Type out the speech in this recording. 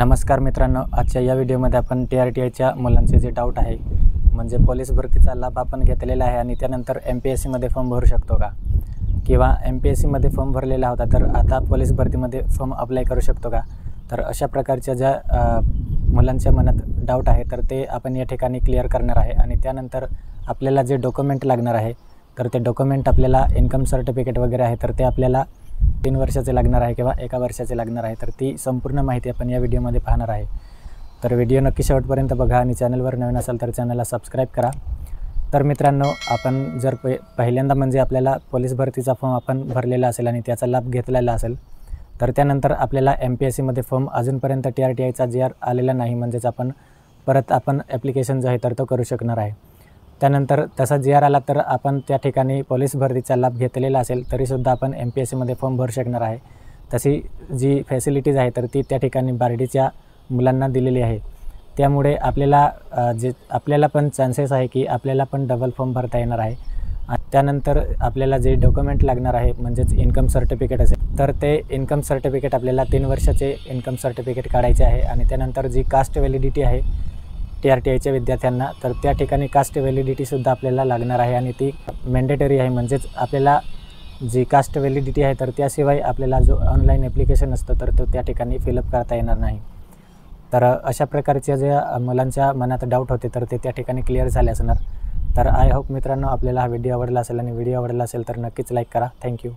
नमस्कार मित्रांनो, आजच्या या व्हिडिओमध्ये आपण TRTIच्या मुलांचे जे डाऊट आहे म्हणजे पोलीस भरतीचा लाभ आपण घेतलेला आहे आणि त्यानंतर MPSC मध्ये फॉर्म भरू शकतो का, किंवा MPSC मध्ये फॉर्म भरलेला होता तर आता पोलीस भरतीमध्ये फॉर्म अप्लाय करू शकतो का, तर अशा प्रकारच्या ज्या मुलांच्या मनात डाऊट आहे तर ते आपण या ठिकाणी क्लिअर करणार आहे। आणि त्यानंतर आपल्याला जे डॉक्युमेंट लागणार आहे तर ते डॉक्युमेंट आपल्याला इन्कम सर्टिफिकेट वगैरे आहे तर ते आपल्याला 3 वर्षाचे लागणार आहे किंवा 1 वर्षाचे लागणार आहे, तर ती संपूर्ण माहिती आपण या व्हिडिओमध्ये पाहणार आहे। तर व्हिडिओ नक्की शेवटपर्यंत बघा आणि चॅनलवर नवीन असाल तर चॅनलला सबस्क्राईब करा। तर मित्रांनो, आपण जर पहिल्यांदा म्हणजे आपल्याला पोलीस भरतीचा फॉर्म आपण भरलेला असेल आणि त्याचा लाभ घेतलेला असेल तर त्यानंतर आपल्याला MPSC मध्ये फॉर्म अजूनपर्यंत TRTIचा GR आलेला नाही, म्हणजेच आपण परत ॲप्लिकेशन जो आहे तर तो करू शकणार आहे। त्यानंतर तसा GR आला तर आपण त्या ठिकाणी पोलीस भरतीचा लाभ घेतलेला असेल तरीसुद्धा आपण MPSC मध्ये फॉर्म भरू शकणार आहे। तशी जी फॅसिलिटीज आहे तर ती त्या ठिकाणी बार्डीच्या मुलांना दिलेली आहे। त्यामुळे आपल्याला पण चान्सेस आहे की आपल्याला पण डबल फॉर्म भरता येणार आहे। त्यानंतर आपल्याला जे डॉक्युमेंट लागणार आहे म्हणजेच इन्कम सर्टिफिकेट असेल तर ते इन्कम सर्टिफिकेट आपल्याला 3 वर्षाचे इन्कम सर्टिफिकेट काढायचे आहे। आणि त्यानंतर जी कास्ट व्हॅलिडिटी आहे TRTIच्या विद्यार्थ्यांना तर त्या ठिकाणी कास्ट व्हॅलिडिटीसुद्धा आपल्याला लागणार आहे आणि ती मॅन्डेटरी आहे, म्हणजेच आपल्याला जी कास्ट व्हॅलिडिटी आहे तर त्याशिवाय आपल्याला जो ऑनलाईन ॲप्लिकेशन असतो तर तो त्या ठिकाणी फिलअप करता येणार नाही। तर अशा प्रकारच्या ज्या मुलांच्या मनात डाऊट होते तर ते त्या ठिकाणी क्लिअर झाले असणार। तर आय होप मित्रांनो आपल्याला हा व्हिडिओ आवडला असेल आणि व्हिडिओ आवडला असेल तर नक्कीच लाईक करा। थँक्यू।